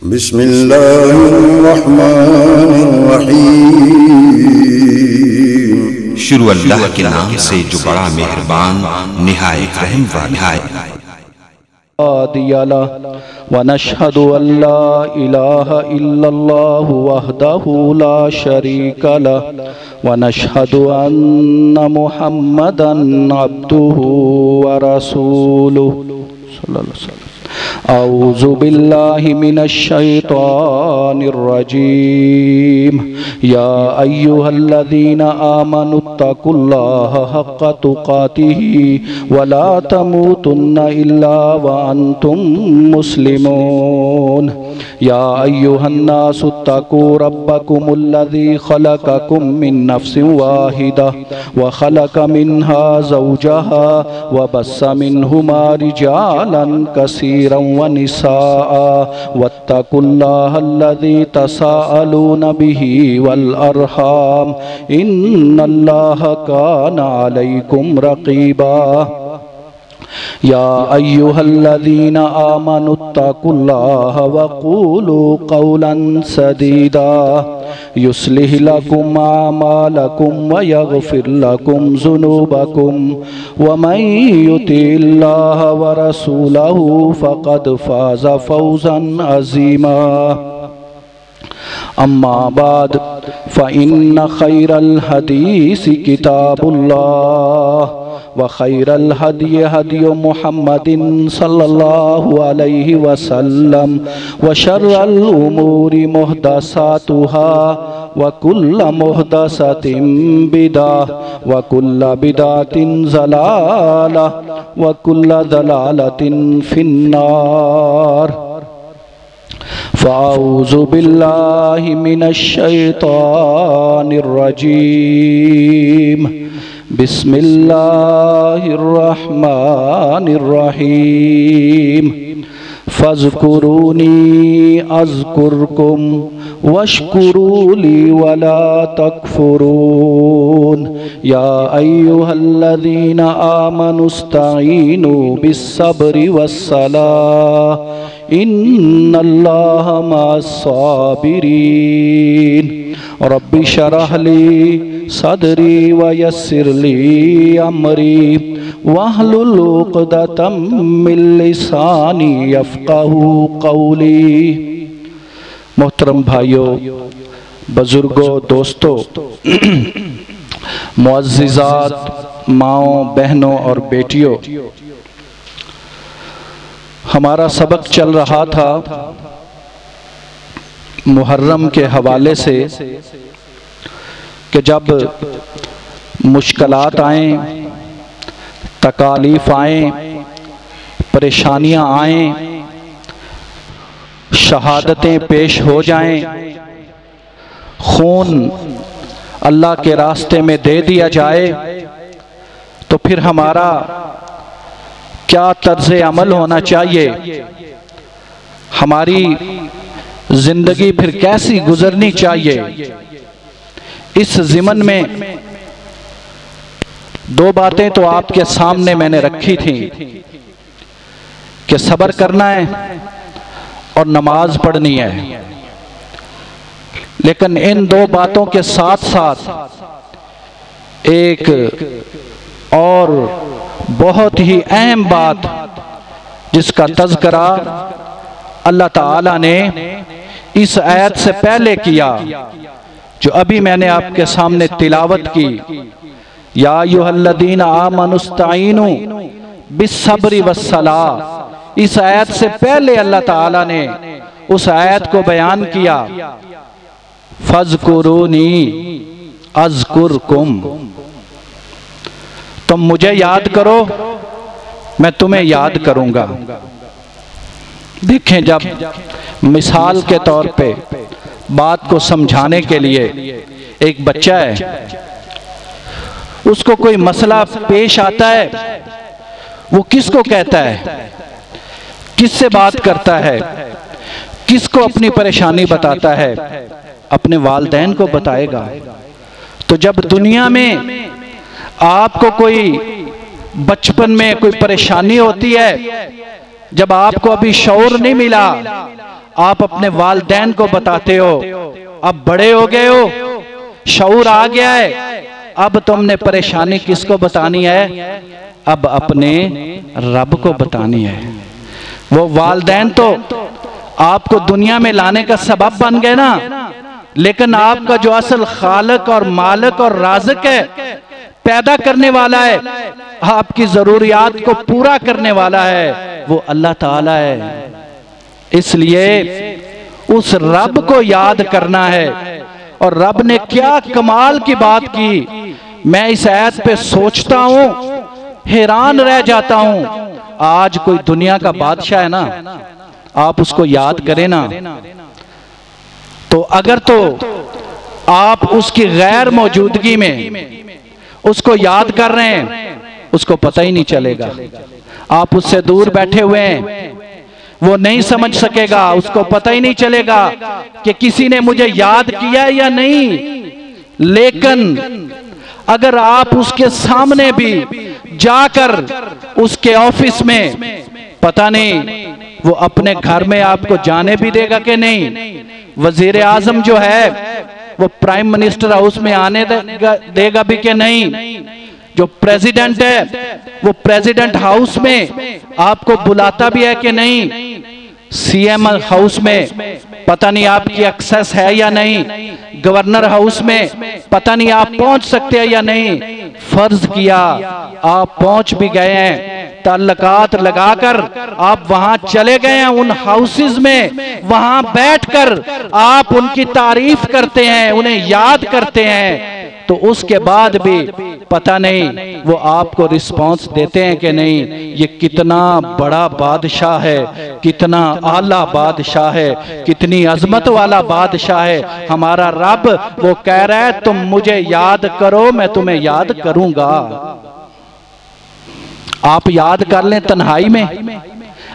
बिस्मिल्लाहिर्रहमानिर्रहीम। शुरू अल्लाह के नाम से जो बड़ा मेहरबान निहायत रहम वाला है। व नशहदु अल्ला इलाहा इल्लल्लाहु वहदहु ला शरीका लह व नशहदु अन्ना मुहम्मदन अब्दुहु व रसूलुहु सल्लल्लाहु अलैहि वसल्लम। औज़ु बिल्लाहि मिनश शैतानिर रजीम। या अय्युहल्लज़ीना आमनुत्तकुल्लाहा हक़्क़ तुक़ातिही व ला तमूतुन्ना इल्ला व अंतुम मुस्लिमून। या अय्युहन्नासुत्तकू रब्बकुमुल्लज़ी खलक़कुम मिन नफ्सिन वाहिदा व खलक़ मिन्हा ज़ौजहा व बस्सा मिन्हुमा रिजालन कसीरन व निसाअ वत्तकुल्लाहल्लज़ी तसाअलून बिही वल अरहाम इन्नल्लाहा काना अलैकुम रक़ीबा। या अय्युहल्लज़ीना आमनुत्तकुल्लाहा वक़ूलू क़ौलन सदीदा युस्लिह लकुम आमालकुम व यग़फ़िर लकुम ज़ुनूबकुम व मन युतिइल्लाह व रसूलहु फ़क़द फ़ाज़ फ़ौज़न अज़ीमा। अम्मा बाद फ़इन्न खैरल हदीसी किताबुल्लाह व खैरल हदी हदी मुहम्मदिन सल्लल्लाहु अलैहि वसल्लम व शर्रल उमूरि मुहदसातुहा व कुल्ल मुहदसतिन बिदअह व कुल्ल बिदअतिन ज़लालह व कुल्ल ज़लालतिन फिन्नार। फ़अऊज़ु बिल्लाहि मिनश शैतानिर रजीम। बिस्मिल्लाहिर्रहमानिर्रहीम। फ़ज़्कुरूनी अज़्कुरकुम वश्कुरूली वला तकफ़ुरून। या अय्युहल्लज़ीना आमनुस्तईनू बिस्सब्रि वस्सलाह इन्नल्लाहा मअस्साबिरीन। रब्बि शरह ली सदरी व यस्सिर ली अमरी वहलुल उक़दतम मिन लिसानी यफ़क़हू क़ौली। मोहतरम भाइयों, बुजुर्गों, दोस्तों, मुअज़्ज़िज़ात, माओं, बहनों और बेटियों, हमारा सबक चल रहा था मुहर्रम के हवाले से कि जब मुश्किलात आएँ, तकालीफ आएँ, परेशानियाँ आएँ, शहादतें पेश हो जाएं, खून अल्लाह के रास्ते में दे दिया जाए, तो फिर हमारा क्या तर्ज़े अमल होना चाहिए, हमारी ज़िंदगी फिर कैसी गुजरनी चाहिए। इस ज़िमन में दो बातें तो आपके सामने मैंने रखी थी कि सब्र करना है और नमाज पढ़नी है। लेकिन इन दो बातों के साथ साथ एक और बहुत ही अहम बात जिसका तज़किरा अल्लाह ताला ने इस आयत से पहले किया, जो अभी मैंने आपके सामने तिलावत की। या अय्युहल्लज़ीना आमनुस्तईनू बिस्सब्रि वस्सलाह, इस आयत से पहले अल्लाह ताला ने उस आयत को बयान किया, फ़ज़्कुरूनी अज़्कुरकुम, तुम मुझे याद करो, मैं तुम्हें याद करूंगा। देखें, जब मिसाल के तौर पे बात को समझाने के लिए एक बच्चा है, उसको कोई मसला पेश आता है, वो किसको कहता है, किससे बात करता है, किसको अपनी परेशानी बताता है? अपने वालिदैन को बताएगा। तो जब दुनिया में आपको कोई बचपन में कोई परेशानी होती है, जब आपको अभी शऊर नहीं मिला, आप अपने वालिदैन को बताते हो, अब बड़े हो गए हो, शऊर आ गया है, अब तुमने परेशानी किसको बतानी है? अब अपने रब को बतानी है। वो वालिदैन तो आपको दुनिया में लाने का सबब बन गए ना, लेकिन आपका जो असल खालिक और मालिक और राज़िक है, पैदा करने वाला है, आपकी जरूरियात को पूरा करने वाला है, वो अल्लाह ताला है। इसलिए उस रब को याद करना है। और रब ने क्या कमाल की बात की, मैं इस आयत पे सोचता हूं, हैरान रह जाता हूं। आज कोई दुनिया का बादशाह है ना, आप उसको याद करें ना, तो अगर तो आप उसकी गैर मौजूदगी में उसको याद कर रहे हैं, उसको पता ही नहीं चलेगा। आप उससे दूर बैठे हुए हैं, वो नहीं समझ सकेगा, उसको पता ही नहीं चलेगा कि किसी ने मुझे याद किया या नहीं। लेकिन अगर आप उसके सामने भी जाकर उसके ऑफिस में, पता नहीं वो अपने घर में आपको जाने भी देगा कि नहीं। वजीर आजम जो है वो प्राइम मिनिस्टर हाउस में आने देगा भी कि नहीं। जो प्रेसिडेंट है वो प्रेसिडेंट हाउस में आपको बुलाता भी है कि नहीं। सीएम हाउस में पता नहीं आपकी एक्सेस है या नहीं। गवर्नर हाउस में पता नहीं आप पहुंच सकते हैं या नहीं। फर्ज किया आप पहुंच भी गए हैं, ताल्लुकात लगाकर आप वहां चले गए हैं उन हाउसेस में, वहां बैठकर आप उनकी तारीफ करते हैं, उन्हें याद करते हैं, तो उसके बाद भी पता नहीं वो आपको रिस्पांस देते हैं कि नहीं। ये कितना बड़ा बादशाह है, कितना आला बादशाह है, कितनी अजमत वाला बादशाह है हमारा रब। वो कह रहा है तुम मुझे याद करो, मैं तुम्हें याद करूंगा। आप याद कर लें तन्हाई में,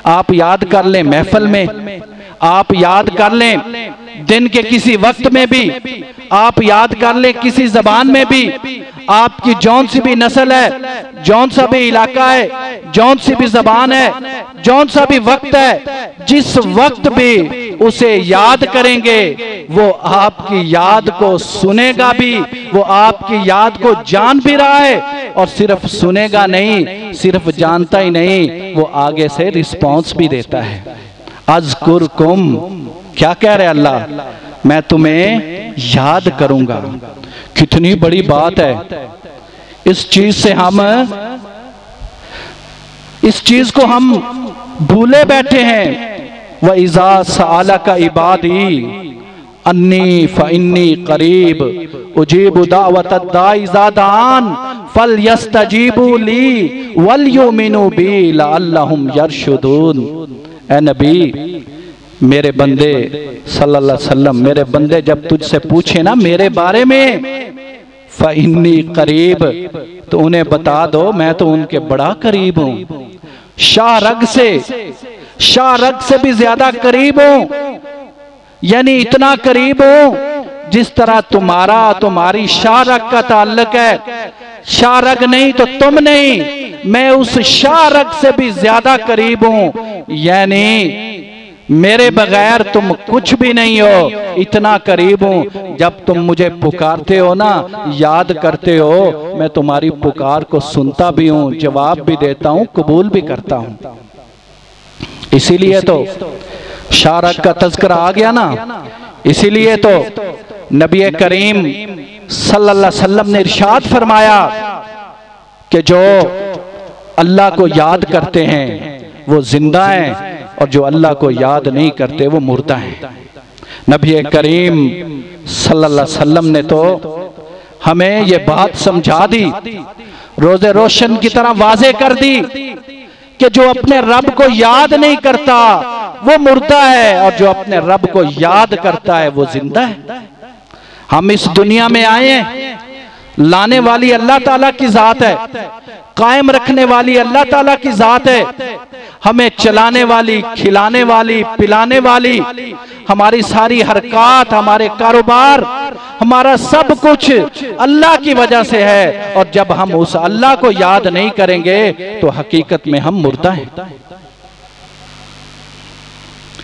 आप याद कर लें महफिल में, आप याद कर लें दिन के किसी वक्त में भी, आप याद कर लें किसी जबान में भी। आपकी जौन सी भी नस्ल है, जौन सा भी इलाका है, जौन सी भी जबान है, जौन सा भी वक्त है, जिस वक्त भी उसे याद करेंगे वो आपकी याद को सुनेगा भी, वो आपकी याद को जान भी रहा है। और सिर्फ सुनेगा नहीं, सिर्फ जानता ही नहीं, वो आगे से रिस्पॉन्स भी देता है। अज़कुरकुम, क्या कह रहे अल्लाह, मैं तुम्हें याद करूंगा। कितनी बड़ी बात है। इस चीज को हम भूले बैठे हैं। व इज़ा सअलका इबादी अन्नी फइन्नी करीब उजीबु दावतद दाई इज़ा दान फलयस्तजीबू ली वलयुमिनु बी लअल्लहुम यरशुदून। ए नबी, मेरे बंदे सल्लल्लाहु अलैहि वसल्लम, मेरे बंदे जब तुझसे पूछे ना मेरे बारे में, फइन्नी करीब, तो उन्हें बता दो मैं तो उनके बड़ा करीब हूं। शाहरग से भी ज्यादा करीब हूं, यानी इतना करीब हूं जिस तरह तुम्हारी शाहरग का ताल्लुक है। शाहरग नहीं तो तुम नहीं, मैं उस शाहरग से भी ज्यादा करीब हूं, यानी मेरे बगैर तुम कुछ भी नहीं हो, इतना करीब हूं। जब तुम मुझे पुकारते हो ना, याद करते हो, मैं तुम्हारी पुकार को सुनता भी हूं, जवाब भी देता हूं, कबूल भी करता हूं। इसीलिए तो शारक का तज़किरा आ गया ना, इसीलिए तो नबी करीम सल्लल्लाहु अलैहि वसल्लम ने इरशाद फरमाया कि जो अल्लाह को याद करते हैं वो जिंदा हैं, और जो अल्लाह को याद नहीं करते वो मुर्दा हैं। नबी करीम सल्लल्लाहु अलैहि वसल्लम ने तो हमें ये बात समझा दी, रोज़े रोशन की तरह वाज़े कर दी कि जो अपने रब को याद नहीं करता वो मुर्दा है, और जो अपने रब को याद करता है वो जिंदा है। हम इस दुनिया में आए हैं, लाने वाली अल्लाह ताला की जात है, कायम रखने वाली अल्लाह ताला की जात है, हमें चलाने वाली, खिलाने वाली, पिलाने वाली, हमारी सारी हरकत, हमारे कारोबार, हमारा सब कुछ अल्लाह की वजह से है। और जब हम उस अल्लाह को याद नहीं करेंगे तो हकीकत में हम मुर्दा हैं।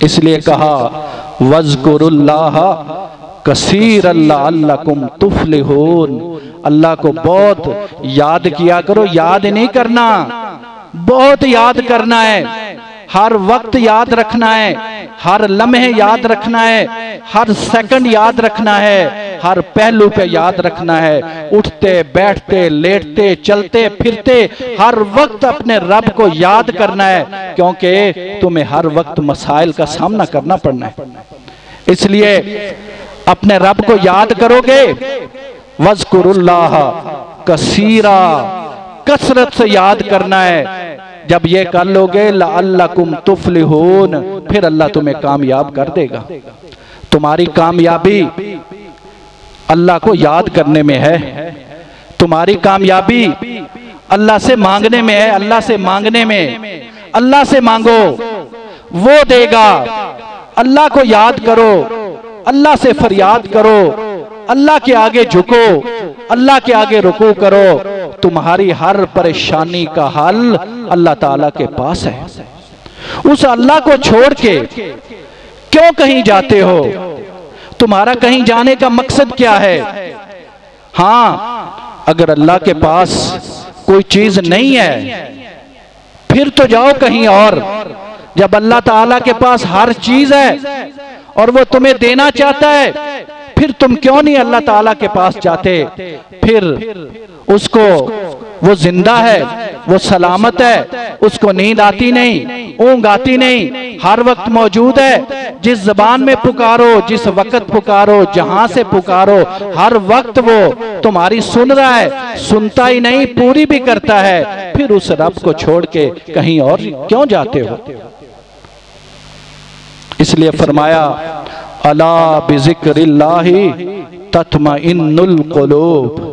इसलिए कहा वज़कुरुल्लाह कसीरन लअल्लकुम तुफ्लिहून, अल्लाह को बहुत याद किया करो। याद नहीं करना, बहुत याद करना है, हर वक्त याद रखना है, हर लम्हे याद रखना है, हर सेकंड याद रखना है, हर पहलू पे याद रखना है। उठते बैठते लेटते चलते फिरते हर वक्त अपने रब को याद करना है, क्योंकि तुम्हें हर वक्त मसाइल का सामना करना पड़ना है। इसलिए अपने रब को याद करोगे, वज़कुरुल्लाह कसीरा, कसरत से याद करना है। जब ये कर लोगे लअल्लकुम तुफ्लिहून, फिर अल्लाह तुम्हें कामयाब कर देगा। तुम्हारी कामयाबी अल्लाह को याद करने में है, तुम्हारी कामयाबी अल्लाह से मांगने में है। अल्लाह से मांगने में, अल्लाह से मांगो वो देगा। अल्लाह को याद करो, अल्लाह से फरियाद करो, अल्लाह के आगे झुको, अल्लाह के आगे रुकू करो। तुम्हारी हर परेशानी का हल अल्लाह ताला के पास है। उस अल्लाह को छोड़ के क्यों कहीं जाते हो? तुम्हारा कहीं जाने का मकसद क्या है? हाँ, अगर अल्लाह के पास कोई चीज नहीं है फिर तो जाओ कहीं और। जब अल्लाह ताला के पास हर चीज है और वो तुम्हें देना चाहता है, फिर तुम क्यों नहीं अल्लाह ताला के पास जाते? फिर उसको, वो जिंदा है, वो सलामत है, उसको नींद आती नहीं, ऊंघ आती नहीं, हर वक्त मौजूद है। जिस जबान में पुकारो, जिस वक्त पुकारो, जहां से पुकारो, हर वक्त वो तुम्हारी सुन रहा है, सुनता ही नहीं पूरी भी करता है। फिर उस रब को छोड़ के कहीं और क्यों जाते हो? इसलिए फरमाया अला बिज़िक्रिल्लाहि तत्मइन्नुल क़ुलूब।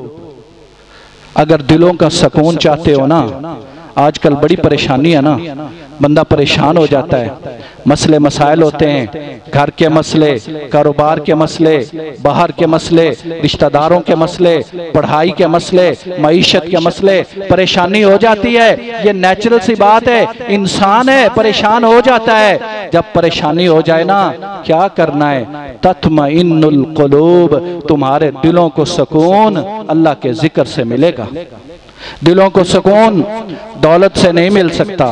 अगर दिलों का सुकून चाहते हो ना, आजकल बड़ी परेशानी है ना, बंदा परेशान हो जाता है। मसले मसाइल होते हैं, घर के मसले, कारोबार के मसले, बाहर के मसले, रिश्तेदारों के मसले, पढ़ाई के मसले, मईशत के मसले, परेशानी हो जाती है। ये नेचुरल सी बात है, इंसान है, परेशान हो जाता है। जब परेशानी हो जाए ना, क्या करना है? तत्मइन्नुल क़ुलूब, तुम्हारे दिलों को सुकून अल्लाह के जिक्र से मिलेगा। दिलों को सुकून दौलत से नहीं मिल सकता,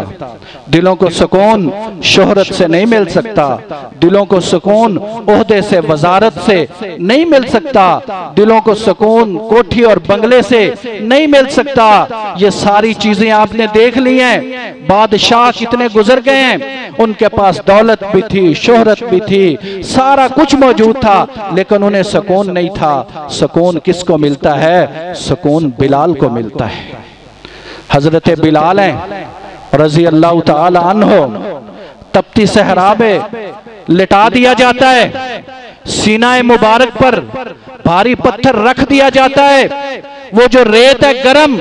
दिलों को सुकून शोहरत से नहीं मिल सकता, दिलों को सुकून ओहदे से, वजारत से नहीं मिल सकता, दिलों को सुकून कोठी और बंगले से नहीं मिल सकता। ये सारी चीजें आपने देख ली हैं। बादशाह कितने गुजर गए हैं, उनके पास दौलत भी थी, शोहरत भी थी, सारा कुछ मौजूद था, लेकिन उन्हें सुकून नहीं था। सुकून किसको मिलता है? सुकून बिलाल को मिलता है। हजरत बिलाल हैं रजी अल्लाह ताला अन्हो, तपती सहरा में लिटा दिया जाता है, सीनाए मुबारक पर भारी पत्थर रख दिया जाता है। वो जो रेत है गरम,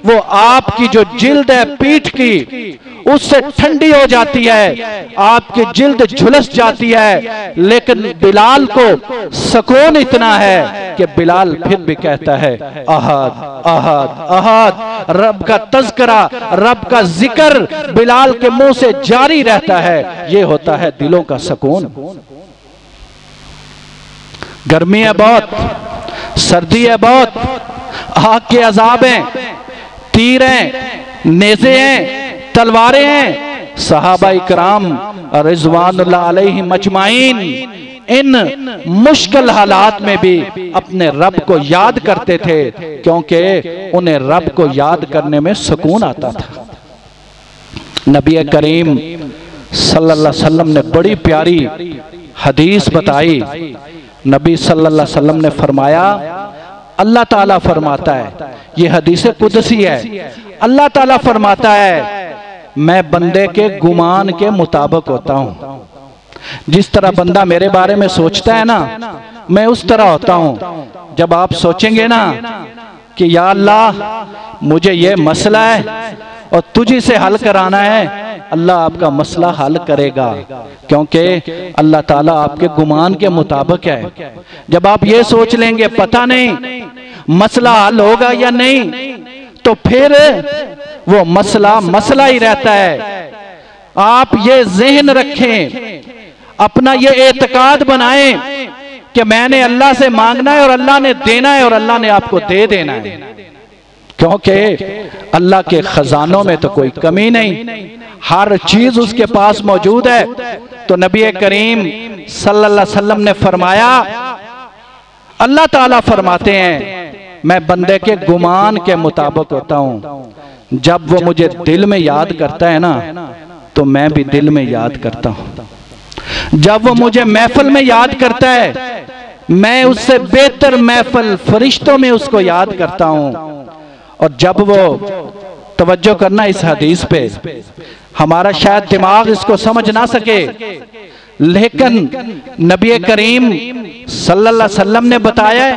वो आपकी जो जिल्द है पीठ की, उससे ठंडी हो जाती है, आपकी जिल्द झुलस जाती है। लेकिन बिलाल को सुकून इतना है कि बिलाल फिर भी कहता है अहद अहद अहद। रब का तज़किरा, रब का जिक्र बिलाल के मुंह से जारी रहता है। ये होता है दिलों का सुकून। गर्मी है बहुत, सर्दी है बहुत, आग के अजाब हैं, तीर हैं, नेज़े हैं, तलवारें हैं। सहाबा इकराम रिज़वानुल्लाह अलैहिम अजमाइन इन मुश्किल हालात में भी अपने रब को याद करते थे, क्योंकि उन्हें रब को याद करने में सुकून आता था। नबी करीम सल्लल्लाहु अलैहि वसल्लम ने बड़ी प्यारी हदीस बताई। नबी सल्लल्लाहु अलैहि वसल्लम ने फरमाया, अल्लाह ताला फरमाता है, ये हदीस कुदसी है, अल्लाह ताला फरमाता है मैं बंदे के गुमान के मुताबिक होता हूं। जिस तरह बंदा मेरे बारे में सोचता है ना, मैं उस तरह होता हूं। जब आप सोचेंगे ना कि या अल्लाह मुझे ये मसला है और तुझी से हल कराना है, अल्लाह आपका मसला हल करेगा, क्योंकि अल्लाह ताला आपके गुमान के मुताबिक है। जब आप ये सोच लेंगे पता नहीं मसला हल होगा या नहीं, तो फिर वो मसला मसला ही रहता है। आप ये ज़हन रखें, अपना ये एतकाद बनाएं कि मैंने अल्लाह से मांगना है और अल्लाह ने देना है और अल्लाह ने आपको दे देना है, क्योंकि अल्लाह के खजानों में तो कोई कमी नहीं, हर चीज उसके पास मौजूद है। तो नबी करीम सल्लल्लाहु अलैहि वसल्लम ने फरमाया, अल्लाह ताला फरमाते हैं मैं बंदे के गुमान के मुताबिक होता हूं। जब वो मुझे दिल में याद करता है ना तो मैं भी दिल में याद करता हूं। जब वो मुझे महफिल में याद करता है मैं उससे बेहतर महफिल फरिश्तों में उसको याद करता हूं। और जब वो, तवज्जो करना इस हदीस पे, हमारा शायद दिमाग इसको समझ ना सके, लेकिन नबी करीम सल्लल्लाहु अलैहि वसल्लम ने बताया है,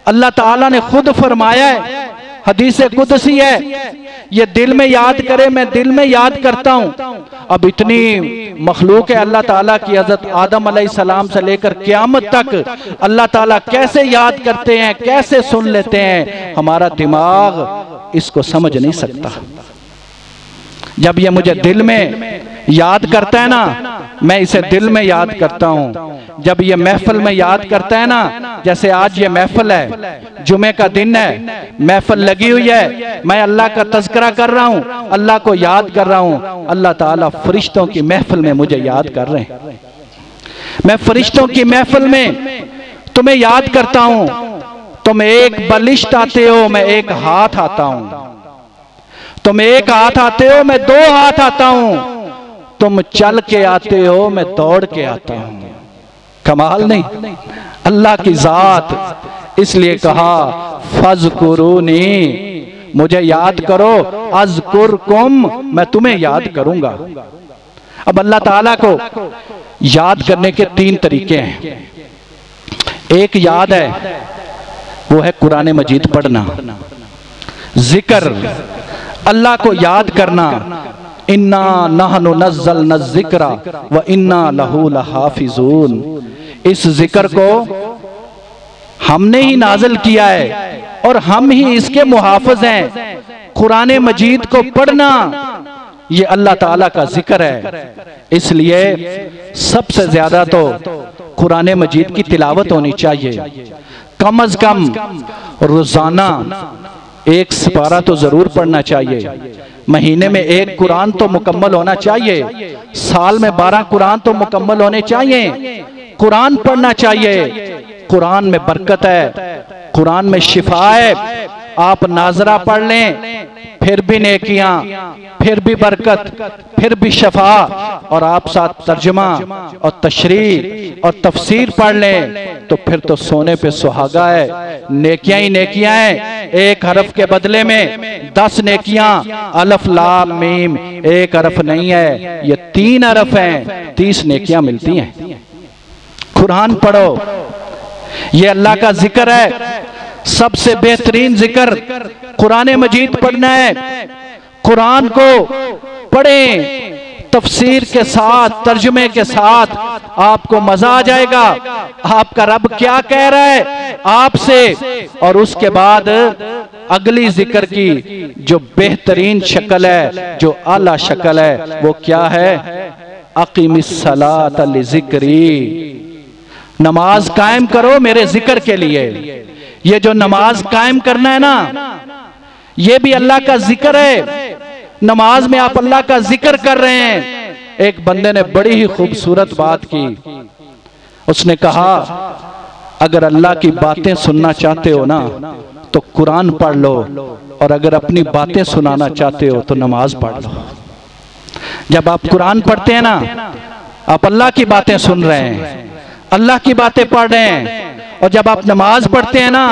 अल्लाह ताला ने खुद फरमाया है, हदीस कुदसी है, ये दिल में याद करे मैं दिल में याद करता हूं। अब इतनी मखलूक है अल्लाह ताला की, हज़रत आदम अलैहिस्सलाम से लेकर क़यामत तक अल्लाह ताला कैसे याद करते हैं, कैसे सुन लेते हैं, हमारा दिमाग इसको समझ नहीं सकता। जब ये मुझे दिल में याद करता है ना मैं इसे दिल में याद करता हूं। जब ये महफिल में याद करता है ना, जैसे आज ये महफिल है, जुमे का दिन है, महफिल लगी हुई है, मैं अल्लाह का तज़किरा कर रहा हूं, अल्लाह को याद कर रहा हूं, अल्लाह ताला फरिश्तों की महफिल में मुझे याद कर रहे हैं। मैं फरिश्तों की महफिल में तुम्हें याद करता हूं, तुम एक बलिष्ठ आते हो मैं एक हाथ आता हूं, तुम एक हाथ आते हो मैं दो हाथ आता हूं, तुम चल के आते हो मैं दौड़ के आता हूं। कमाल नहीं, अल्लाह की जात। इसलिए कहा फज़कुरूनी, मुझे याद करो, अज़कुरकुम, मैं तुम्हें याद करूंगा। अब अल्लाह ताला को याद करने के तीन तरीके हैं। एक याद है वो है कुरान मजीद पढ़ना, जिक्र, अल्लाह को याद करना। इन्ना नहनु नज़्ज़लना ज़िक्रा व इन्ना लहू लहाफ़िज़ून, इस जिक्र को हमने ही नाज़िल किया है और हम ही इसके मुहाफ़िज़ हैं। कुरान मजीद को पढ़ना ये अल्लाह ताला का जिक्र है, इसलिए सबसे ज्यादा तो कुरान मजीद की तिलावत होनी चाहिए। कम अज कम रोजाना एक सिपारा तो जरूर पढ़ना चाहिए, महीने में एक कुरान तो मुकम्मल होना चाहिए, साल में 12 कुरान तो मुकम्मल होने चाहिए। कुरान पढ़ना चाहिए, कुरान में बरकत है, कुरान में शिफा है। आप नाजरा पढ़ लें फिर भी नेकियां, फिर भी बरकत, फिर भी शफा, और आप साथ तर्जुमा और तशरीह और तफसीर पढ़ लें तो फिर तो सोने पे सुहागा है। नेकियां ही नेकियां हैं, एक हरफ के बदले में 10 नेकियां। अलिफ लाम मीम एक हरफ नहीं है, ये 3 हरफ हैं, 30 नेकियां मिलती हैं। कुरान पढ़ो, ये अल्लाह का जिक्र है, सबसे बेहतरीन जिक्र कुरान मजीद पढ़ना है। कुरान को पढ़ें तफसीर के साथ, तर्जुमे के साथ, आपको मजा आ जाएगा आपका रब क्या कह रहा है आपसे। और उसके बाद अगली जिक्र की जो बेहतरीन शक्ल है, जो आला शक्ल है, वो क्या है? अक़ीमिस्सलात लिज़िक्री, नमाज कायम करो मेरे जिक्र के लिए। ये जो नमाज कायम करना है ना, ये भी अल्लाह का जिक्र है। नमाज में आप अल्लाह का जिक्र कर रहे हैं। एक बंदे ने बड़ी ही खूबसूरत बात की, उसने कहा अगर अल्लाह की बातें सुनना चाहते हो ना तो कुरान पढ़ लो, और अगर अपनी बातें सुनाना चाहते हो तो नमाज पढ़ लो। जब आप कुरान पढ़ते हैं ना, आप अल्लाह की बातें सुन रहे हैं, अल्लाह की बातें पढ़ रहे हैं। और जब आप नमाज पढ़ते हैं ना,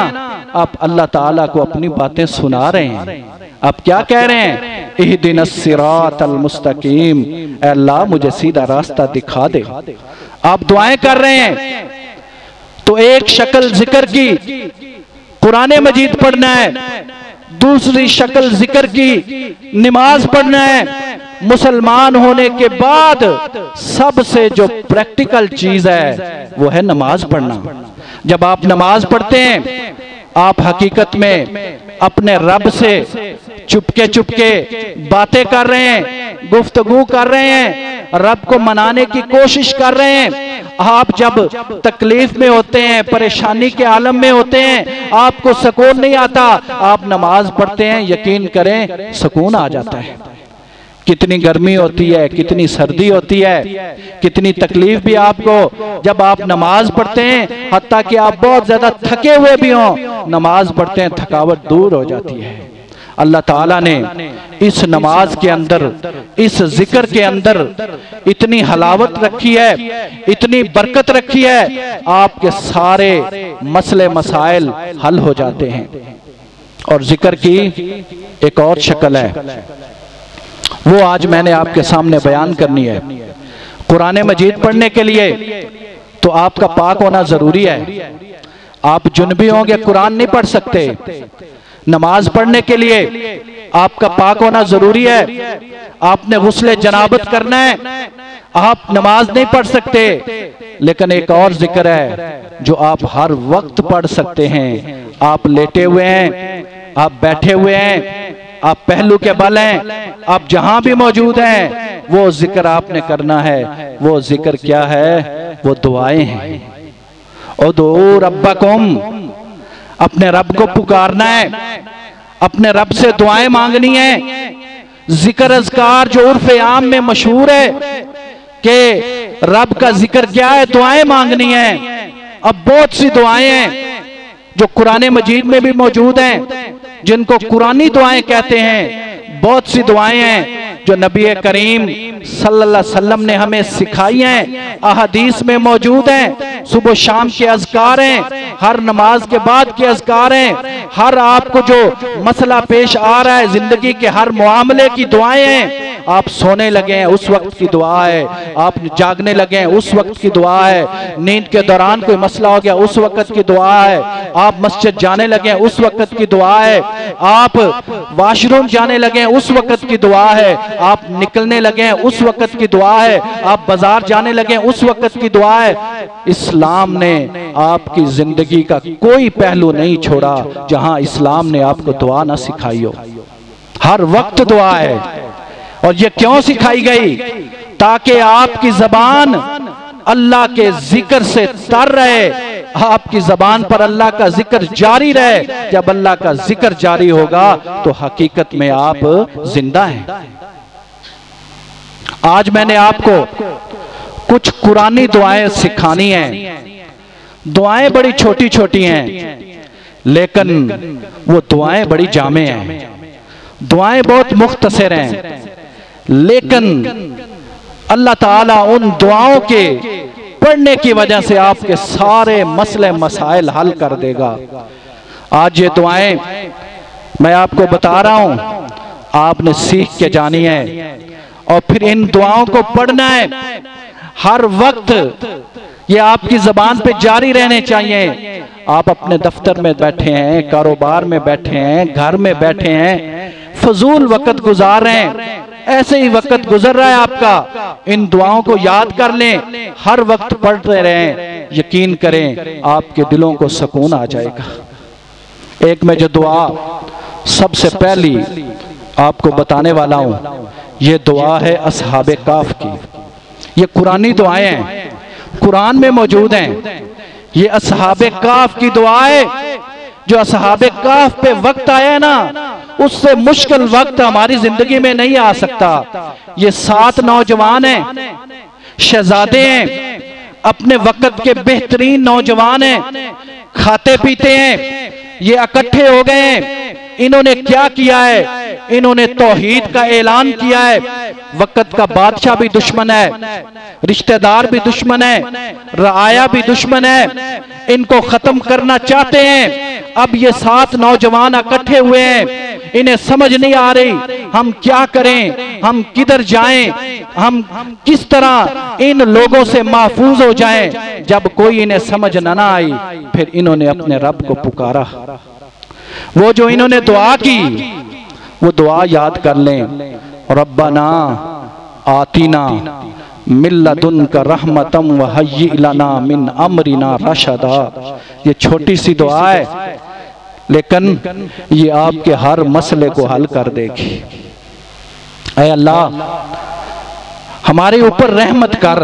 आप अल्लाह ताला को अपनी बातें सुना रहे हैं। आप क्या कह रहे हैं? इहदिनस सिरातल मुस्तकीम, ऐ अल्लाह मुझे सीधा रास्ता दिखा दे। आप दुआएं कर रहे हैं। तो एक शक्ल जिक्र की कुरान मजीद पढ़ना है, दूसरी शक्ल जिक्र की नमाज पढ़ना है। मुसलमान होने के बाद सबसे जो प्रैक्टिकल चीज है वो है नमाज पढ़ना। जब आप नमाज पढ़ते हैं आप हकीकत में अपने रब से चुपके चुपके बातें कर रहे हैं, गुफ्तगू कर रहे हैं, रब को मनाने की कोशिश कर रहे हैं। आप जब तकलीफ में होते हैं, परेशानी के आलम में होते हैं, आपको सुकून नहीं आता, आप नमाज पढ़ते हैं, यकीन करें सुकून आ जाता है। कितनी गर्मी होती है, कितनी सर्दी होती है, कितनी तकलीफ भी आपको, जब आप नमाज पढ़ते हैं, हत्ता कि आप बहुत ज्यादा थके हुए भी हों, नमाज पढ़ते हैं, थकावट दूर हो जाती है। अल्लाह ताला ने इस नमाज के अंदर, इस जिक्र के अंदर इतनी हलावत रखी है, इतनी बरकत रखी है, आपके सारे मसले मसाइल हल हो जाते हैं। और जिक्र की एक और शक्ल है, वो आज मैंने आपके सामने बयान करनी है। कुरान मजीद पढ़ने के लिए तो आपका पाक होना जरूरी है। आप जुनबी होंगे, कुरान नहीं पढ़ सकते। नमाज पढ़ने के लिए आपका पाक होना जरूरी है। आपने गुस्ले जनाबत करना है, आप नमाज नहीं पढ़ सकते। लेकिन एक और जिक्र है जो आप हर वक्त पढ़ सकते हैं। आप लेटे हुए हैं, आप बैठे हुए हैं, आप पहलू के बल हैं, आप जहां भी मौजूद हैं, वो जिक्र आपने करना है। वो जिक्र क्या है? वो दुआएं हैं। उदू रब्बकुम, अपने रब को पुकारना है, अपने रब से दुआएं मांगनी है। जिक्र अज़कार जो उर्फ आम में मशहूर है कि रब का जिक्र क्या है? दुआएं मांगनी है। अब बहुत सी दुआएं हैं जो कुरान मजीद में भी मौजूद हैं, जिनको कुरानी दुआएं कहते हैं। बहुत सी दुआएं हैं जो नबी करीम सल्लल्लाहु अलैहि वसल्लम ने हमें सिखाई हैं, अहदीस में मौजूद हैं। सुबह शाम के अज़कार हैं, हर नमाज के बाद के अज़कार हैं, हर आपको जो मसला पेश आ रहा है जिंदगी के हर मामले की दुआएं हैं। आप सोने लगे हैं उस वक्त की दुआ है, आप जागने लगे हैं उस वक्त की दुआ है, नींद के दौरान कोई मसला हो गया उस वक्त की दुआ है, आप मस्जिद जाने लगे हैं उस वक्त की दुआ है, आप वाशरूम जाने लगे हैं उस वक्त की दुआ है, आप निकलने लगे हैं उस वक्त की दुआ है, आप बाजार जाने लगे हैं उस वक्त की दुआ है। इस्लाम ने आपकी जिंदगी का कोई पहलू नहीं छोड़ा जहां इस्लाम ने आपको दुआ ना सिखाई हो। हर वक्त दुआ है। और ये क्यों सिखाई गई? ताकि आपकी जबान अल्लाह के जिक्र से तर रहे, आपकी जबान पर अल्लाह का जिक्र जारी रहे। जब अल्लाह का जिक्र जारी होगा तो हकीकत में आप जिंदा हैं। आज मैंने आपको कुछ कुरानी दुआएं सिखानी हैं। दुआएं बड़ी छोटी छोटी हैं, लेकिन वो दुआएं बड़ी जामे हैं। दुआएं बहुत मुख्तसर हैं, लेकिन अल्लाह ताला उन दुआओं के पढ़ने की वजह से आपके सारे मसले मसाइल हल कर देगा। आज ये दुआएं मैं आपको बता रहा हूं, आपने सीख के जानी है और फिर इन दुआओं को पढ़ना है। हर वक्त ये आपकी जबान पे जारी रहने चाहिए। आप अपने दफ्तर में बैठे हैं, कारोबार में बैठे हैं, घर में बैठे हैं, फजूल वक्त गुजार रहे हैं, ऐसे ही वक्त गुजर रहा है आपका। इन दुआओं को याद कर लें, हर वक्त पढ़ते रहें, यकीन करें आपके दिलों को सुकून आ जाएगा। एक मैं जो दुआ सबसे पहली आपको बताने वाला हूं, ये दुआ है असहाबे काफ की। ये कुरानी दुआएं हैं, कुरान में मौजूद हैं। ये असहाबे काफ की दुआ है। जो असहाबे काफ पे वक्त आया है ना, उससे मुश्किल वक्त हमारी जिंदगी में नहीं आ सकता। ये 7 नौजवान हैं, शहजादे हैं, अपने वक्त के बेहतरीन नौजवान हैं, खाते पीते हैं, ये इकट्ठे हो गए हैं। इन्होंने क्या किया है? इन्होंने तौहीद का ऐलान किया है। वक्त का बादशाह भी दुश्मन है, रिश्तेदार भी दुश्मन है, रआया भी दुश्मन है, इनको खत्म करना चाहते हैं। अब ये 7 नौजवान इकट्ठे हुए हैं, इन्हें समझ नहीं आ रही हम क्या करें, हम किधर जाएं, हम किस तरह इन लोगों से महफूज हो जाएं। जब कोई इन्हें समझ न आई, फिर इन्होंने अपने रब को पुकारा। वो जो इन्होंने दुआ की, वो दुआ याद कर लें, रब्बना आतीना मिल्लदुनका रहमतम व हय्यि लना मिन अमरिना रशदा। ये छोटी सी दुआ है, लेकिन ये आपके हर मसले को हल कर देगी। ऐ अल्लाह हमारे ऊपर रहमत कर।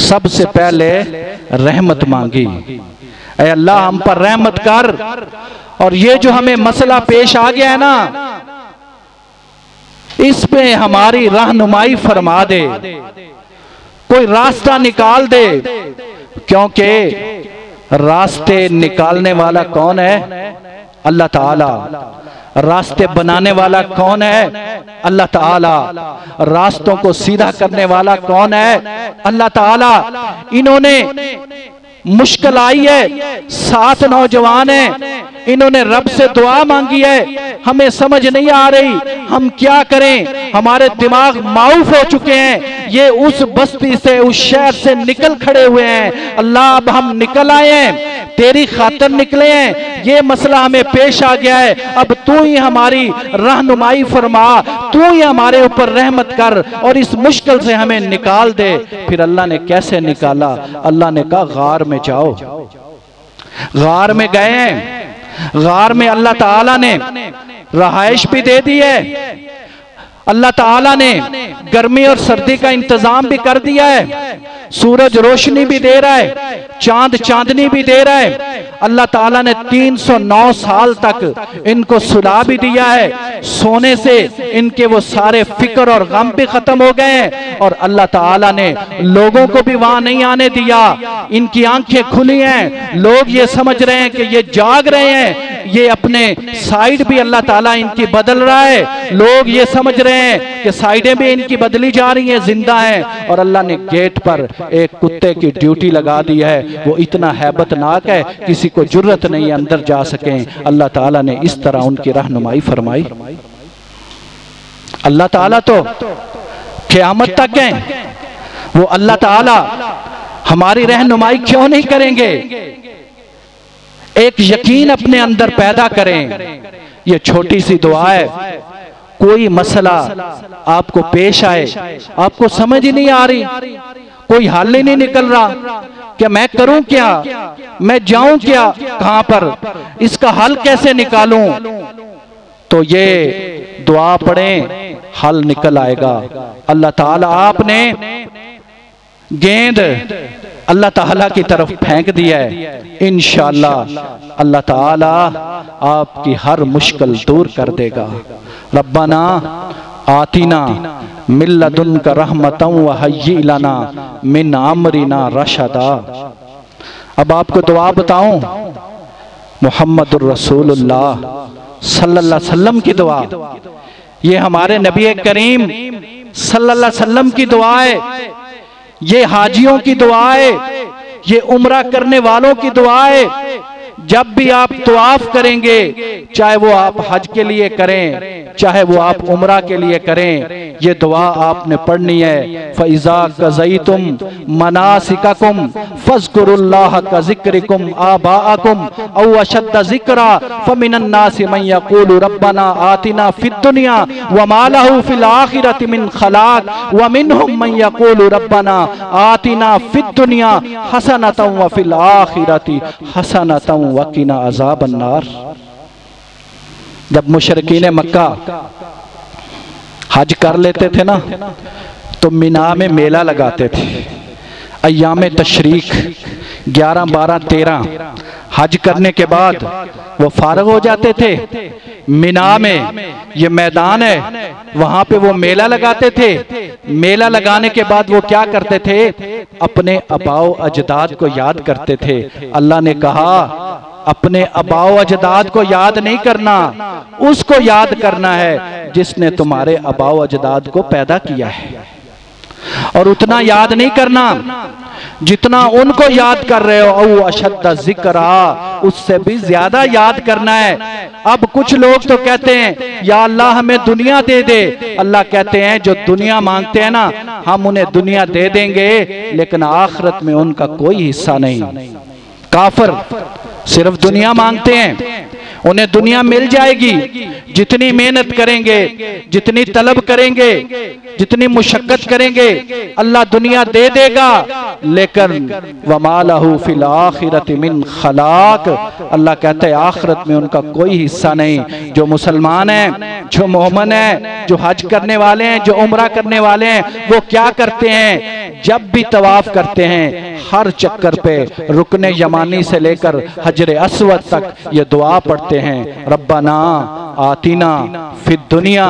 सबसे पहले रहमत मांगी, ऐ अल्लाह हम पर रहमत कर। और ये जो हमें मसला पेश आ गया है ना, इस पे हमारी रहनुमाई फरमा दे, कोई रास्ता निकाल दे, क्योंकि रास्ते निकालने वाला कौन है? अल्लाह ताला। रास्ते बनाने वाला कौन है? अल्लाह ताला। रास्तों को सीधा करने वाला कौन है? अल्लाह ताला। इन्होंने मुश्किल आई है, 7 नौजवान हैं, इन्होंने रब से दुआ मांगी है, हमें समझ नहीं आ रही हम क्या करें, हमारे दिमाग माऊफ हो चुके हैं। ये उस बस्ती से, उस शहर से निकल खड़े हुए हैं। अल्लाह अब हम निकल आए हैं, तेरी खातिर निकले हैं, ये मसला हमें पेश आ गया है, अब तू ही हमारी रहनुमाई फरमा, तू ही हमारे ऊपर रहमत कर और इस मुश्किल से हमें निकाल दे। फिर अल्लाह ने कैसे निकाला? अल्लाह ने कहा गार में जाओ। गार में गए हैं, गार में अल्लाह ताला ने रहाइश भी दे दी है, अल्लाह ताला ने गर्मी और सर्दी का इंतजाम भी कर दिया है, सूरज रोशनी भी दे रहा है, चांद चांदनी भी दे रहा है। अल्लाह ताला ने 309 साल तक इनको सुला भी दिया है, सोने से इनके वो सारे फिक्र और गम भी खत्म हो गए हैं। और अल्लाह ताला ने लोगों को भी वहां नहीं आने दिया, इनकी आंखें खुली हैं, लोग ये समझ रहे हैं कि ये जाग रहे हैं, ये अपने साइड भी अल्लाह ताला इनकी बदल रहा है, लोग ये समझ रहे हैं कि साइडें भी इनकी बदली जा रही हैं, जिंदा हैं। और अल्लाह ने गेट पर एक कुत्ते की ड्यूटी लगा दी है, वो इतना हैबतनाक है किसी को जुर्रत नहीं अंदर जा सके। अल्लाह ताला ने इस तरह उनकी रहनुमाई फरमाई। अल्लाह ताला तो क़यामत तक है, वो अल्लाह ताला हमारी रहनुमाई क्यों नहीं करेंगे? एक यकीन अपने अंदर पैदा करें। ये छोटी सी दुआ है, कोई मसला आपको पेश आए, आपको समझ ही नहीं आ रही, कोई हल ही नहीं निकल रहा कि मैं करूं क्या, मैं जाऊं क्या, कहां पर इसका हल कैसे निकालूं, तो ये दुआ पढ़ें, हल निकल आएगा। अल्लाह ताला आपने गेंद अल्लाह ताला की तरफ फेंक दिया है, इंशाअल्लाह अल्लाह ताला आपकी हर मुश्किल दूर कर देगा। रब्बना आतिना मिल्लदुनका रहमतन व हय्यि लना मिन अमरिना रशदा। अब आपको दुआ बताऊं, मुहम्मदुर रसूलुल्लाह सल्लल्लाहु अलैहि वसल्लम की दुआ, ये हमारे नबी करीम सल्लल्लाहु अलैहि वसल्लम की दुआ है, ये हाजियों की दुआ है, ये उम्रा करने वालों की दुआ है। जब भी आप तवाफ करेंगे, चाहे वो आप हज के लिए करें, चाहे वो आप उम्रा के लिए करें, ये दुआ आपने पढ़नी है। फ़इज़ा क़ज़यतुम मनासिककुम फ़ज़्कुरुल्लाह कज़िक्रिकुम आबाअकुम औ अशद्द ज़िक्रा फ़मिनन नासि मन यक़ूलु रब्बना आतिना फ़िद दुनिया व मा लहु फ़िल आखिरति मिन ख़लाक़ व मिनहुम मन यक़ूलु रब्बना आतिना फ़िद दुनिया हसनतन व फ़िल आखिरति हसनतन वकीना अज़ाब अन्नार। जब मुशरिकीन मक्का हज कर लेते थे ना, तो मिना में मेला लगाते थे। अय्याम तशरीक 11, 12, 13 हज करने के बाद वो फारग हो जाते थे। मिना में ये मैदान है, वहां पे वो मेला लगाते थे। मेला लगाने के बाद वो क्या करते थे? अपने अबाओ अजदाद को याद करते थे। अल्लाह ने कहा अपने अबाओ अजदाद को याद नहीं करना, उसको याद करना है जिसने तुम्हारे अबाओ अजदाद को पैदा किया है। और उतना याद नहीं करना जितना उनको याद कर रहे हो। औ अशद्द ज़िक्रा, उससे भी ज्यादा याद करना है। अब कुछ लोग तो कहते हैं या अल्लाह हमें दुनिया दे दे। अल्लाह कहते हैं जो दुनिया मांगते हैं ना, हम उन्हें दुनिया दे देंगे, लेकिन आखिरत में उनका कोई हिस्सा नहीं। काफिर सिर्फ दुनिया मांगते हैं, उन्हें दुनिया मिल जाएगी, जितनी मेहनत करेंगे, जितनी तलब करेंगे, जितनी मुशक्कत करेंगे, अल्लाह दुनिया दे देगा। लेकिन वमा लहू फिल आखिरति मिन खलाक, अल्लाह कहते हैं आखिरत में उनका कोई हिस्सा नहीं। जो मुसलमान हैं, जो मोमिन हैं, जो हज करने वाले हैं, जो उम्रा करने वाले हैं, वो क्या करते हैं? जब भी तवाफ करते हैं, हर चक्कर पे रुकने यमानी से लेकर हजरे अस्वद तक ये दुआ पढ़ते हैं, रब्बना आतिना फिद दुनिया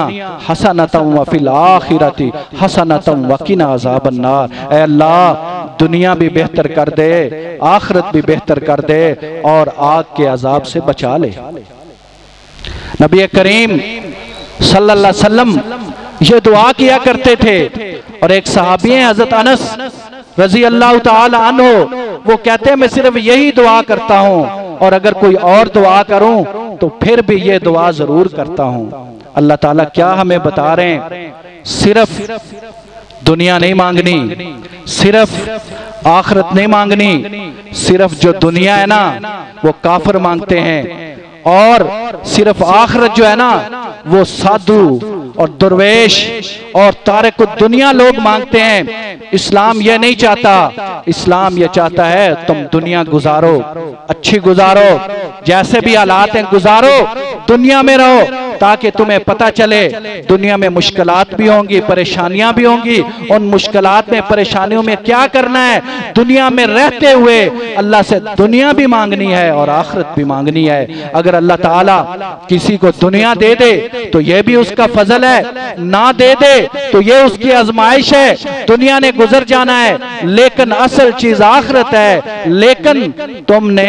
हसनतम व फिल आखिरति हसनतम व किना अज़ाबन नार। ऐ अल्लाह, दुनिया भी बेहतर कर दे, आखिरत भी बेहतर कर दे और आग के अजाब से बचा ले। नबी करीम सल्लल्लाहु अलैहि वसल्लम ये दुआ किया करते थे। और एक सहाबी हैं हजरत अनस रजी अल्लाह ताला अन्हो, वो कहते हैं मैं सिर्फ यही दुआ करता हूँ, और अगर कोई और दुआ करूं तो फिर भी ये दुआ जरूर करता हूँ। अल्लाह ताला क्या हमें बता रहे हैं? सिर्फ दुनिया नहीं मांगनी, सिर्फ आखिरत नहीं मांगनी। सिर्फ जो दुनिया है ना वो काफिर मांगते हैं, और सिर्फ आखिरत जो है ना वो साधु और दुर्वेश और तारिक दुनिया लोग मांगते हैं। इस्लाम ये नहीं चाहता, इस्लाम ये चाहता है तुम दुनिया गुजारो, अच्छी गुजारो, जैसे भी हालात हैं गुजारो, दुनिया में रहो, ताकि तुम्हें पता चले दुनिया में मुश्किलात भी होंगी, परेशानियां भी होंगी। उन मुश्किलात में, परेशानियों में क्या करना है? दुनिया में रहते हुए अल्लाह से दुनिया भी मांगनी है और आखिरत भी मांगनी है। अगर अल्लाह ताला किसी को दुनिया दे दे तो यह भी उसका फजल है, ना दे दे तो यह उसकी आजमाइश है। दुनिया ने गुजर जाना है, लेकिन असल चीज आखिरत है। लेकिन तुमने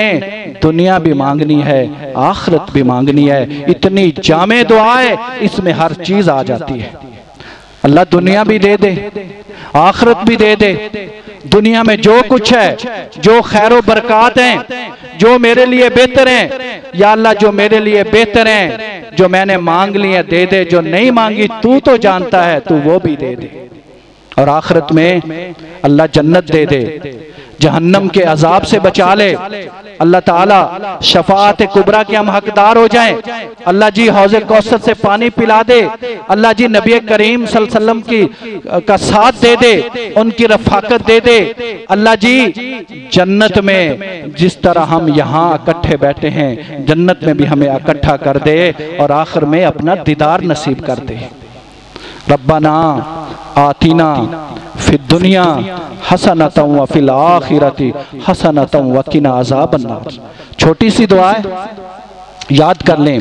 दुनिया भी मांगनी है, आखिरत भी मांगनी है। इतनी जामे दुआ है, इसमें हर चीज आ जाती है। अल्लाह दुनिया भी दे दे, आखिरत भी दे दे। दुनिया में जो कुछ है, जो खैर व बरकत हैं, जो मेरे लिए बेहतर हैं, या अल्लाह जो मेरे लिए बेहतर हैं, जो मैंने मांग लिया दे दे, जो नहीं मांगी तू तो जानता है, तू वो भी दे दे। और आखिरत में अल्लाह जन्नत दे दे, जहन्नम के अजाब से बचा ले। अल्लाह ताला शफाअत कुबरा के हम हकदार हो जाएं। अल्लाह जी हौज़े कौसर से पानी पिला दे। अल्लाह जी नबी करीम सल्लल्लाहु अलैहि वसल्लम की का साथ दे दे, उनकी रफाकत दे दे। अल्लाह जी जन्नत में जिस तरह हम यहाँ इकट्ठे बैठे हैं, जन्नत में भी हमें इकट्ठा कर दे और आखिर में अपना दीदार नसीब कर दे। रब्बना आतिना फिद दुनिया हसनतम व फिल आखिरति हसनतम व किना अज़ाबन नार। छोटी सी दुआ है, याद कर लें।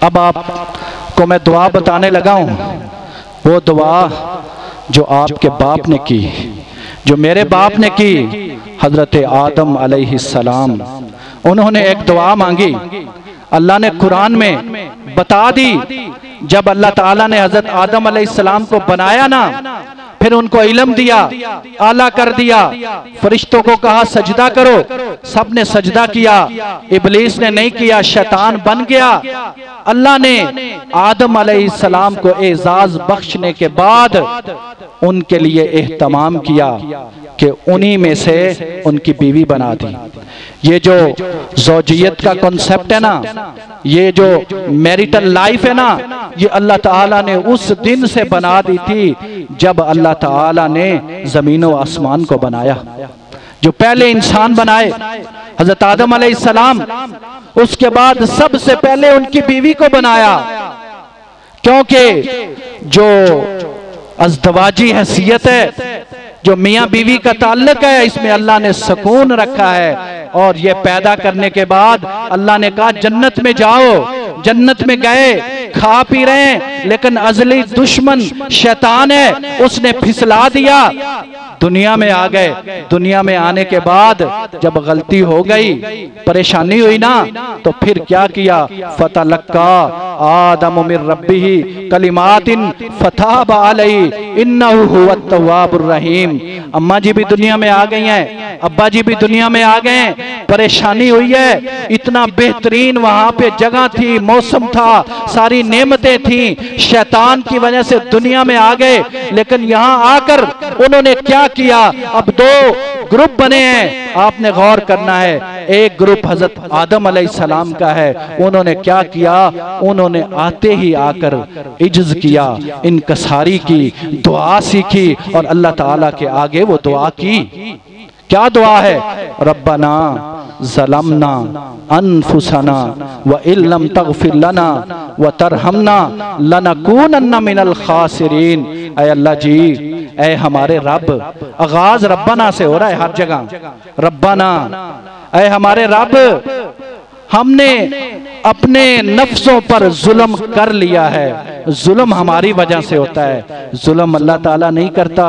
अब आपको मैं दुआ बताने लगा हूँ, वो दुआ जो आपके बाप ने की, जो मेरे बाप ने की, हजरत आदम अलैहिस्सलाम। उन्होंने एक दुआ मांगी, अल्लाह ने कुरान में बता दी। जब अल्लाह ताला ने हजरत आदम अलैहिस्सलाम को बनाया ना, फिर उनको इल्म दिया, आला कर दिया, फरिश्तों को कहा सजदा करो, सबने सजदा किया। इब्लीस ने नहीं किया, शैतान बन गया। अल्लाह ने आदम अलैहिस्सलाम को एजाज बख्शने के बाद उनके लिए एहतमाम किया कि उन्हीं में से उनकी बीवी बना दी। ये जो ज़ौजियत का कॉन्सेप्ट है ना, ये जो मैरिटल लाइफ है ना, ये अल्लाह ताला ने उस दिन से बना दी थी जब अल्लाह ताला ने जमीन व आसमान को बनाया। जो पहले इंसान बनाए हजरत आदम अलैहिस्सलाम, उसके बाद सबसे पहले उनकी बीवी को बनाया, क्योंकि जो अज़दवाजी हैसियत है, जो मियाँ बीवी का ताल्लुक है, इसमें अल्लाह ने सुकून रखा है। और ये पैदा करने के बाद अल्लाह ने कहा जन्नत में जाओ। जन्नत में गए, खा पी रहे हैं, लेकिन अजली दुश्मन शैतान है, उसने फिसला दिया। दुनिया में आ गए। दुनिया में आने के बाद जब गलती हो गई, परेशानी हुई ना, तो फिर क्या किया? फतलक्का आदम मिर रब्बिही कलिमातिन फताब अलैहि इन्नहु हुवत तव्वाबुर रहीम। अम्मा जी भी दुनिया में आ गई हैं, अब्बा जी भी दुनिया में आ गए हैं। परेशानी हुई है, इतना बेहतरीन वहां पे जगह थी, मौसम था, सारी नेमतें थी। शैतान की वजह से दुनिया में आ गए, लेकिन यहाँ आकर उन्होंने क्या किया? अब दो ग्रुप बने हैं, आपने गौर करना है। एक ग्रुप हजरत आदम अलैहिस्सलाम का है, उन्होंने क्या किया, उन्होंने आते ही आकर इज्ज किया, इनकसारी की, दुआ सीखी और अल्लाह ताला के आगे वो दुआ की। क्या दुआ है? रब्बना ज़लमना अनफुसना व इल्लम तगफिर लना व तरहमना लनकूनन्ना मिनल खासिरीन। ऐ अल्लाह जी, ऐ हमारे रब, आगाज रब्बना से हो रहा है हर जगह, रब्बना, ऐ हमारे रब, हमने अपने नफ्सों पर जुल्म कर लिया है। जुल्म हमारी वजह से होता है, जुल्म अल्लाह ताला नहीं करता।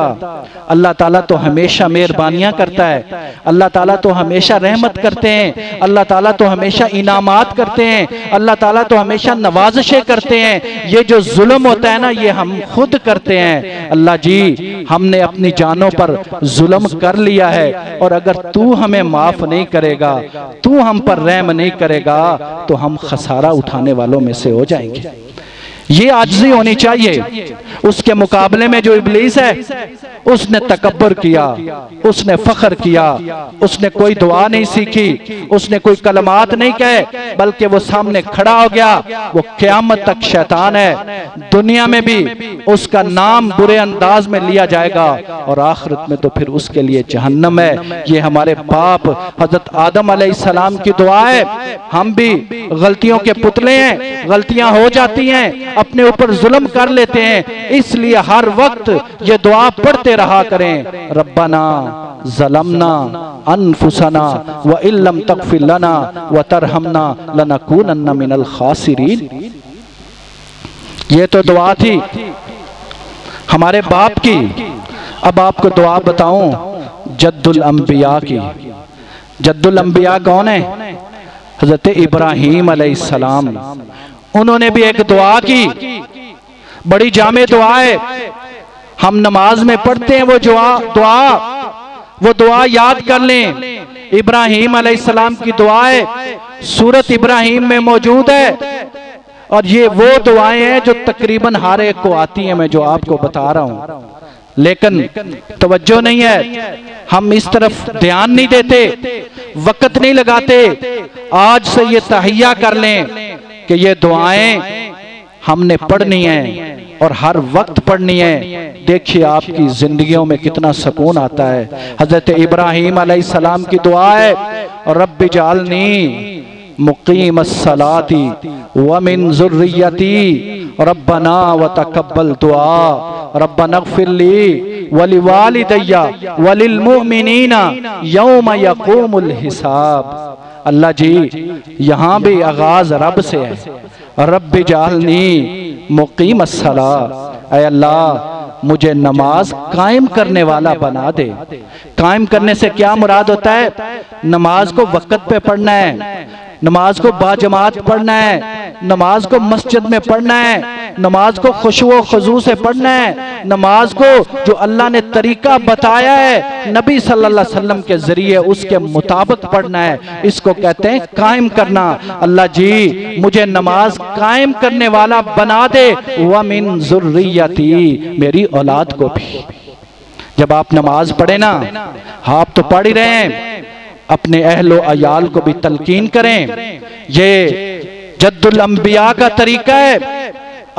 अल्लाह ताला तो हमेशा मेहरबानियां करता है, अल्लाह ताला तो हमेशा रहमत करते हैं, अल्लाह ताला तो हमेशा इनामात करते हैं, अल्लाह ताला तो हमेशा नवाजिशें करते हैं। ये जो जुल्म होता है ना, ये हम खुद करते हैं। अल्लाह जी, हमने अपनी जानों पर जुल्म कर लिया है, और अगर तू हमें माफ नहीं करेगा, तू हम पर रहम नहीं करेगा, तो हम खसारा उठाने वालों में से हो जाएंगे। ये आजिज़ी होनी चाहिए। उसके मुकाबले में जो इब्लीस है, उसने तकब्बर किया, उसने फख्र किया, उसने कोई दुआ नहीं सीखी, उसने कोई कलमात नहीं कहे, बल्कि वो सामने खड़ा हो गया। वो क़यामत तक शैतान है, दुनिया में भी उसका नाम बुरे अंदाज में लिया जाएगा, और आखिरत में तो फिर उसके लिए जहन्नम है। ये हमारे बाप हजरत आदम अलैहिस्सलाम की दुआ है। हम भी गलतियों के पुतले हैं, गलतियां हो जाती हैं, अपने ऊपर जुल्म कर लेते हैं, इसलिए हर वक्त ये दुआ पढ़ते रहा करें, रब्बना ज़लमना अनफुसना व इल्लम तगफिर लना व तरहमना लनकूनन्ना मिनल खासिरीन। ये तो दुआ थी हमारे बाप की। अब आपको दुआ बताऊं जद्दुल अंबिया की। जद्दुल अंबिया कौन है? हजरत इब्राहीम अलैहिस्सलाम। उन्होंने भी एक दुआ की, बड़ी जामे दुआ है, हम नमाज में पढ़ते हैं वो दुआ याद कर लें। इब्राहीम अलैहिस्सलाम की दुआ है, सूरत इब्राहीम में मौजूद है, और ये वो दुआएं हैं जो तकरीबन हर एक को आती हैं, मैं जो आपको बता रहा हूं, लेकिन तवज्जो नहीं है, हम इस तरफ ध्यान नहीं देते, वक्त नहीं लगाते। आज से ये तहैया कर लें कि ये दुआएं हमने पढ़नी है और हर वक्त पढ़नी है। देखिए आपकी जिंदगियों में कितना सुकून आता है। हजरत इब्राहीम अलैहिस्सलाम की दुआ है, रब्बि जालनी मुकीमस्सलाती व मिन ज़ुर्रियती रब्बना व तक़ब्बल दुआ रब्बना ग़फ़िरली व लिवालिदैया व लिलमुमिनीना यौम यक़ूमुल हिसाब। अल्लाह जी, यहाँ भी आगाज रब से है, रब्बि जालनी मुकीमस्सला। ऐ अल्लाह, मुझे नमाज कायम करने वाला बना दे। कायम करने से क्या मुराद होता है? नमाज को वक्त पे पढ़ना है, नमाज को बाजमात पढ़ना है, नमाज को मस्जिद में पढ़ना है, नमाज को खुशू खुजू से पढ़ना है, नमाज को जो अल्लाह ने तरीका बताया है नबी सल्लल्लाहु अलैहि वसल्लम के जरिए, उसके मुताबिक पढ़ना है। इसको कहते हैं कायम करना। अल्लाह जी, मुझे नमाज कायम करने वाला बना दे, व मिन ज़ुर्रियती, मेरी औलाद को भी। जब आप नमाज पढ़े ना, आप तो पढ़ ही रहे हैं, अपने अहलो अयाल को भी तलकीन करें। ये जद्दुल अंबिया का तरीका है।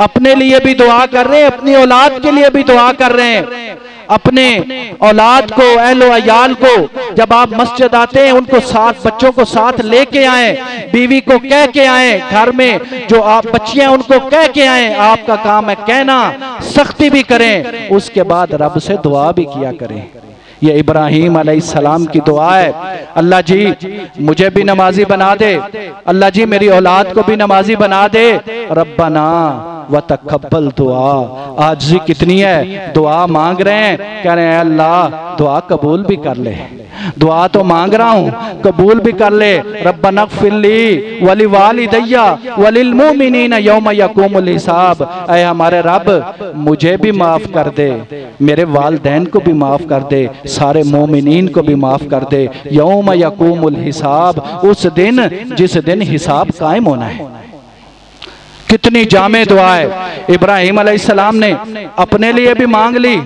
अपने लिए भी दुआ कर रहे हैं, अपनी औलाद के लिए भी दुआ कर रहे हैं। अपने औलाद को, अहलो अयाल को, जब आप मस्जिद आते हैं, उनको साथ, बच्चों को साथ लेके आए, बीवी को कह के आए, घर में जो आप बच्चियां उनको कह के आए। आपका काम है कहना, सख्ती भी करें, उसके बाद रब से दुआ भी किया करें। ये इब्राहीम अलैहिस्सलाम की दुआ है। अल्लाह जी, मुझे भी नमाजी बना दे, अल्लाह जी मेरी औलाद को भी नमाजी बना दे, रब्बना व तक़ब्बल दुआ। आजिज़ी कितनी है, दुआ मांग रहे हैं, कह रहे हैं अल्लाह दुआ कबूल भी कर ले। दुआ तो मांग रहा हूँ, कबूल भी कर ले। रब्बना ग़फ़िरली व लिवालिदैया व लिलमुमिनीना यौम यक़ूमुल हिसाब। ऐ हमारे रब, मुझे भी माफ कर दे, मेरे वालिदैन को भी माफ कर दे, सारे मोमिनीन को भी माफ कर दे। यौम यक़ूमुल हिसाब, उस दिन जिस दिन हिसाब कायम होना है। कितनी जामे दुआ है। इब्राहिम अलैहिस्सलाम ने अपने लिए भी मांग ली,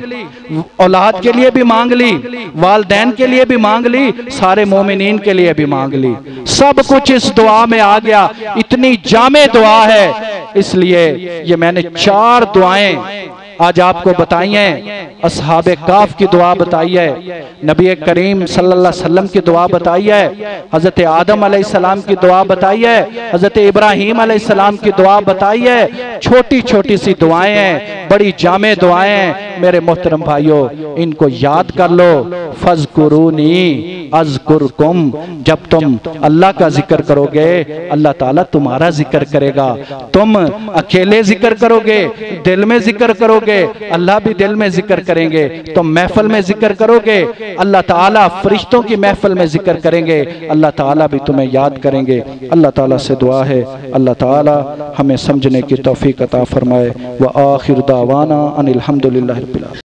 औलाद के लिए भी मांग ली, वालदैन के लिए भी मांग ली, सारे मोमिनीन के लिए भी मांग ली। सब कुछ इस दुआ में आ गया। इतनी जामे दुआ है, इसलिए ये मैंने 4 दुआएं आज आपको बताई हैं। असहाबे काफ की दुआ बताई है, नबी करीम सल्लल्लाहु अलैहि वसल्लम की दुआ बताई है, हजरत आदम अलैहिस्सलाम की दुआ बताई है, हजरत इब्राहिम अलैहिस्सलाम की दुआ बताई है। छोटी छोटी सी दुआएं हैं, बड़ी जामे दुआएं हैं। मेरे मोहतरम भाइयों, इनको याद कर लो। फज़कुरूनी अज़कुरकुम, जब तुम अल्लाह का जिक्र करोगे अल्लाह ताला तुम्हारा जिक्र करेगा। तुम अकेले जिक्र करोगे, दिल में जिक्र करोगे, अल्लाह भी दिल में जिक्र करेंगे। तुम महफिल में जिक्र करोगे, अल्लाह ताला फरिश्तों की महफिल में जिक्र करेंगे, अल्लाह ताला भी तुम्हें याद करेंगे। अल्लाह ताला से दुआ है अल्लाह ताला हमें समझने की तौफीक अता फरमाए। व आखिर दावाना अनिल हम्दुलिल्लाहि रब्बिल आलमीन।